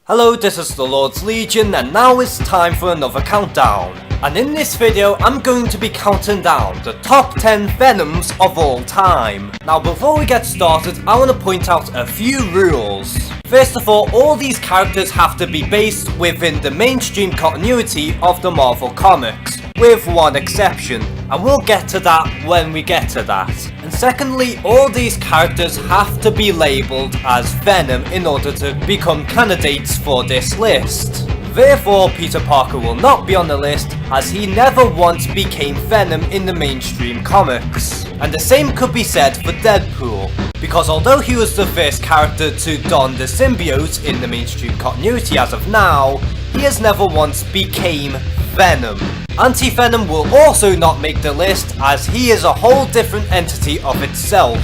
Hello, this is the Lord's Legion, and now it's time for another countdown. And in this video, I'm going to be counting down the top 10 Venoms of all time. Now before we get started, I want to point out a few rules. First of all these characters have to be based within the mainstream continuity of the Marvel Comics, with one exception, and we'll get to that when we get to that. And secondly, all these characters have to be labelled as Venom in order to become candidates for this list. Therefore, Peter Parker will not be on the list, as he never once became Venom in the mainstream comics. And the same could be said for Deadpool, because although he was the first character to don the symbiote in the mainstream continuity as of now, he has never once became Venom. Anti-Venom will also not make the list, as he is a whole different entity of itself.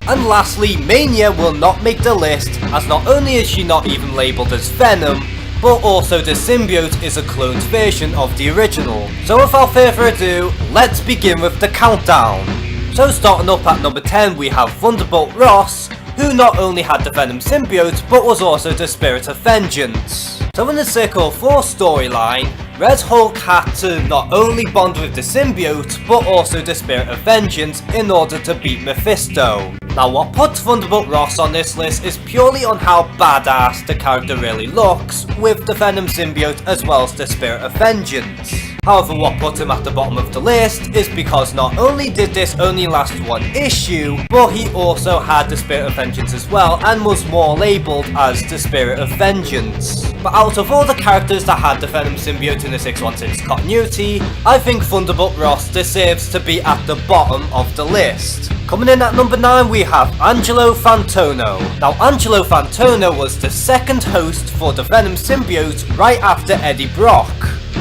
And lastly, Mania will not make the list, as not only is she not even labelled as Venom, but also the symbiote is a cloned version of the original. So without further ado, let's begin with the countdown. So starting up at number 10 we have Thunderbolt Ross, who not only had the Venom symbiote but was also the Spirit of Vengeance. So in the Circle of 4 storyline, Red Hulk had to not only bond with the symbiote but also the Spirit of Vengeance in order to beat Mephisto. Now what puts Thunderbolt Ross on this list is purely on how badass the character really looks, with the Venom symbiote as well as the Spirit of Vengeance. However, what put him at the bottom of the list is because not only did this only last one issue, but he also had the Spirit of Vengeance as well and was more labelled as the Spirit of Vengeance. But out of all the characters that had the Venom symbiote in the 616 continuity, I think Thunderbolt Ross deserves to be at the bottom of the list. Coming in at number 9 we have Angelo Fantone. Now Angelo Fantone was the second host for the Venom symbiote right after Eddie Brock.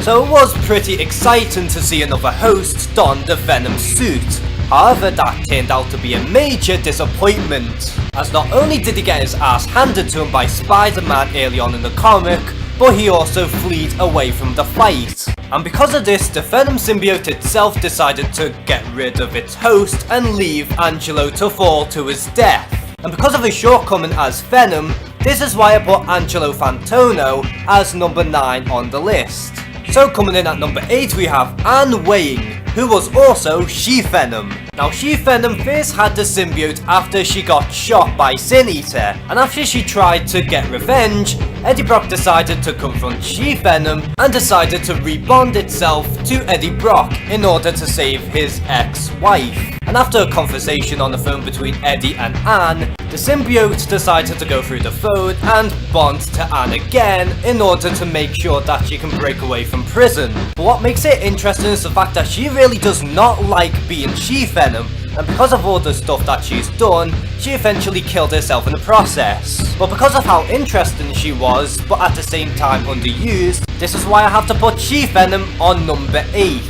So it was pretty exciting to see another host don the Venom suit. However, that turned out to be a major disappointment, as not only did he get his ass handed to him by Spider-Man early on in the comic, but he also fled away from the fight. And because of this, the Venom symbiote itself decided to get rid of its host and leave Angelo to fall to his death. And because of his shortcoming as Venom, this is why I put Angelo Fantone as number 9 on the list. So coming in at number 8 we have Anne Weying, who was also She-Venom. Now She-Venom first had the symbiote after she got shot by Sin Eater, and after she tried to get revenge, Eddie Brock decided to confront She-Venom and decided to rebond itself to Eddie Brock in order to save his ex-wife. And after a conversation on the phone between Eddie and Anne, the symbiote decided to go through the phone and bond to Anne again in order to make sure that she can break away from prison. But what makes it interesting is the fact that she really does not like being She-Venom, and because of all the stuff that she's done, she eventually killed herself in the process. But because of how interesting she was, but at the same time underused, this is why I have to put She-Venom on number 8.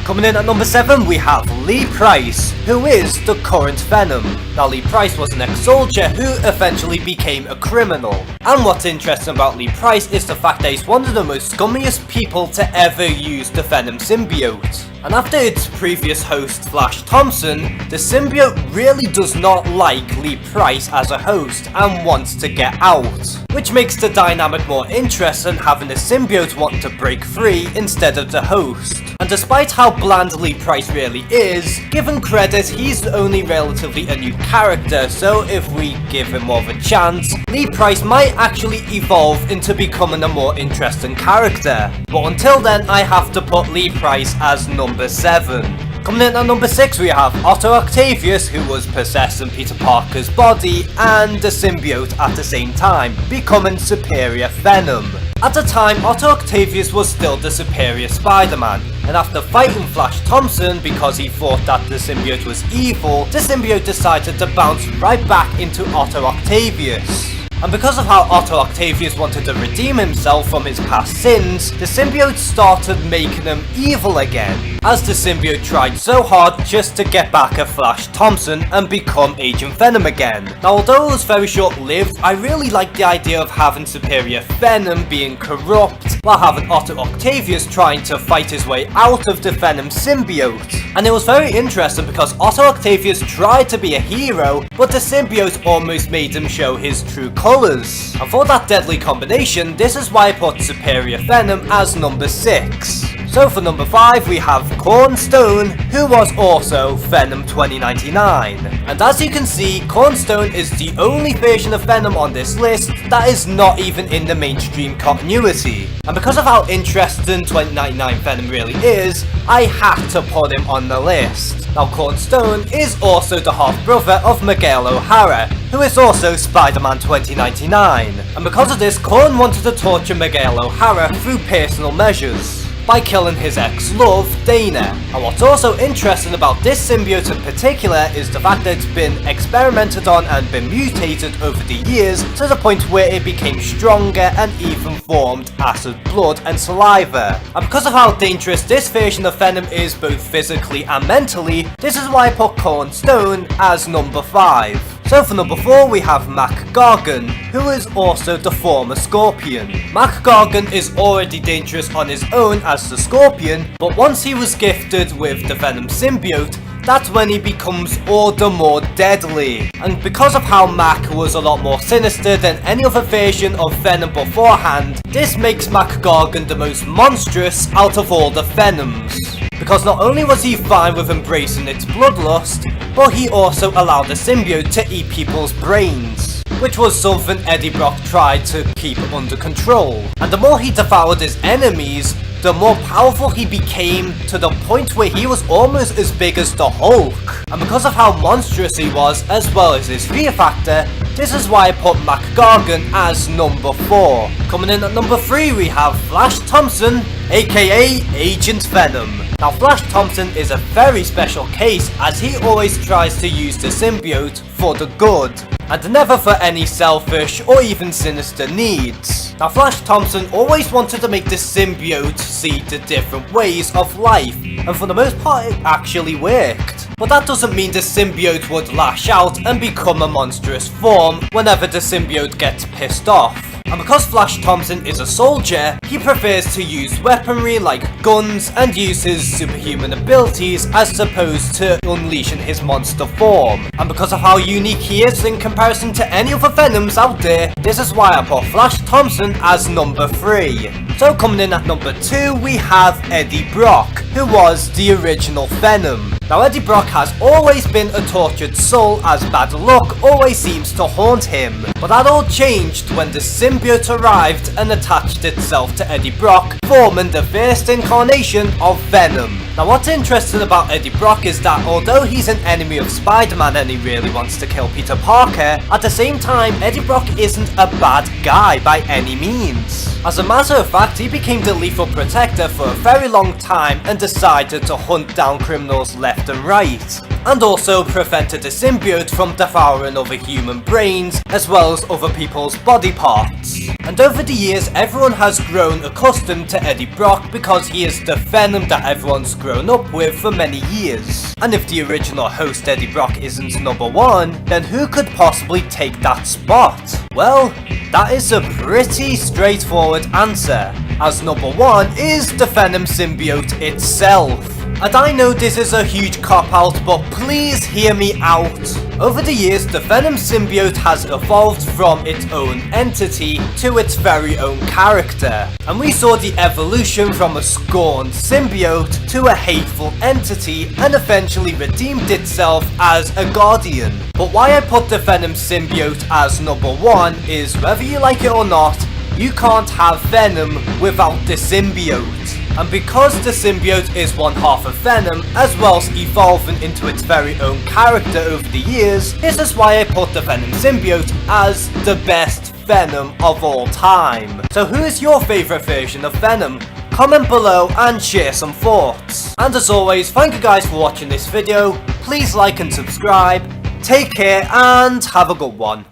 Coming in at number 7 we have Lee Price, who is the current Venom. Now Lee Price was an ex-soldier who eventually became a criminal. And what's interesting about Lee Price is the fact that he's one of the most scummiest people to ever use the Venom symbiote. And after its previous host Flash Thompson, the symbiote really does not like Lee Price as a host and wants to get out. Which makes the dynamic more interesting, having the symbiote wanting to break free instead of the host. And despite how bland Lee Price really is, given credit, he's only relatively a new character, so if we give him more of a chance, Lee Price might actually evolve into becoming a more interesting character. But until then, I have to put Lee Price as number 7. Coming in at number 6 we have Otto Octavius, who was possessing Peter Parker's body and the symbiote at the same time, becoming Superior Venom. At the time, Otto Octavius was still the Superior Spider-Man, and after fighting Flash Thompson because he thought that the symbiote was evil, the symbiote decided to bounce right back into Otto Octavius. And because of how Otto Octavius wanted to redeem himself from his past sins, the symbiote started making him evil again, as the symbiote tried so hard just to get back at Flash Thompson and become Agent Venom again. Now although it was very short-lived, I really liked the idea of having Superior Venom being corrupt, while having Otto Octavius trying to fight his way out of the Venom symbiote. And it was very interesting because Otto Octavius tried to be a hero, but the symbiote almost made him show his true colours colours. And for that deadly combination, this is why I put Superior Venom as number 6. So for number 5 we have Cornstone, who was also Venom 2099. And as you can see, Cornstone is the only version of Venom on this list that is not even in the mainstream continuity. And because of how interesting 2099 Venom really is, I had to put him on the list. Now Cornstone is also the half-brother of Miguel O'Hara, who is also Spider-Man 2099. And because of this, Corn wanted to torture Miguel O'Hara through personal measures by killing his ex-love, Dana. And what's also interesting about this symbiote in particular is the fact that it's been experimented on and been mutated over the years to the point where it became stronger and even formed acid blood and saliva. And because of how dangerous this version of Venom is both physically and mentally, this is why I put Cornstone as number 5. So for number 4 we have Gargan, who is also the former Scorpion. Gargan is already dangerous on his own as the Scorpion, but once he was gifted with the Venom symbiote, that's when he becomes all the more deadly. And because of how Mac was a lot more sinister than any other version of Venom beforehand, this makes Gargan the most monstrous out of all the Venoms. Because not only was he fine with embracing its bloodlust, but he also allowed the symbiote to eat people's brains, which was something Eddie Brock tried to keep under control. And the more he devoured his enemies, the more powerful he became, to the point where he was almost as big as the Hulk. And because of how monstrous he was, as well as his fear factor, this is why I put Gargan as number 4. Coming in at number 3 we have Flash Thompson, aka Agent Venom. Now Flash Thompson is a very special case, as he always tries to use the symbiote for the good, and never for any selfish or even sinister needs. Now Flash Thompson always wanted to make the symbiote see the different ways of life, and for the most part it actually worked. But that doesn't mean the symbiote would lash out and become a monstrous form whenever the symbiote gets pissed off. And because Flash Thompson is a soldier, he prefers to use weaponry like guns and use his superhuman abilities as opposed to unleashing his monster form. And because of how unique he is in comparison to any other Venoms out there, this is why I put Flash Thompson as number 3. So coming in at number 2 we have Eddie Brock, who was the original Venom. Now Eddie Brock has always been a tortured soul, as bad luck always seems to haunt him. But that all changed when the symbiote arrived and attached itself to Eddie Brock, forming the first incarnation of Venom. Now what's interesting about Eddie Brock is that although he's an enemy of Spider-Man and he really wants to kill Peter Parker, at the same time Eddie Brock isn't a bad guy by any means. As a matter of fact, he became the lethal protector for a very long time and decided to hunt down criminals left and right, and also prevented the symbiote from devouring other human brains as well as other people's body parts. And over the years everyone has grown accustomed to Eddie Brock because he is the Venom that everyone's grown up with for many years. And if the original host Eddie Brock isn't number 1, then who could possibly take that spot? Well, that is a pretty straightforward answer, as number 1 is the Venom symbiote itself. And I know this is a huge cop-out, but please hear me out. Over the years, the Venom symbiote has evolved from its own entity to its very own character. And we saw the evolution from a scorned symbiote to a hateful entity, and eventually redeemed itself as a guardian. But why I put the Venom symbiote as number 1 is, whether you like it or not, you can't have Venom without the symbiote. And because the symbiote is one half of Venom, as well as evolving into its very own character over the years, this is why I put the Venom symbiote as the best Venom of all time. So who is your favourite version of Venom? Comment below and share some thoughts. And as always, thank you guys for watching this video. Please like and subscribe. Take care and have a good one.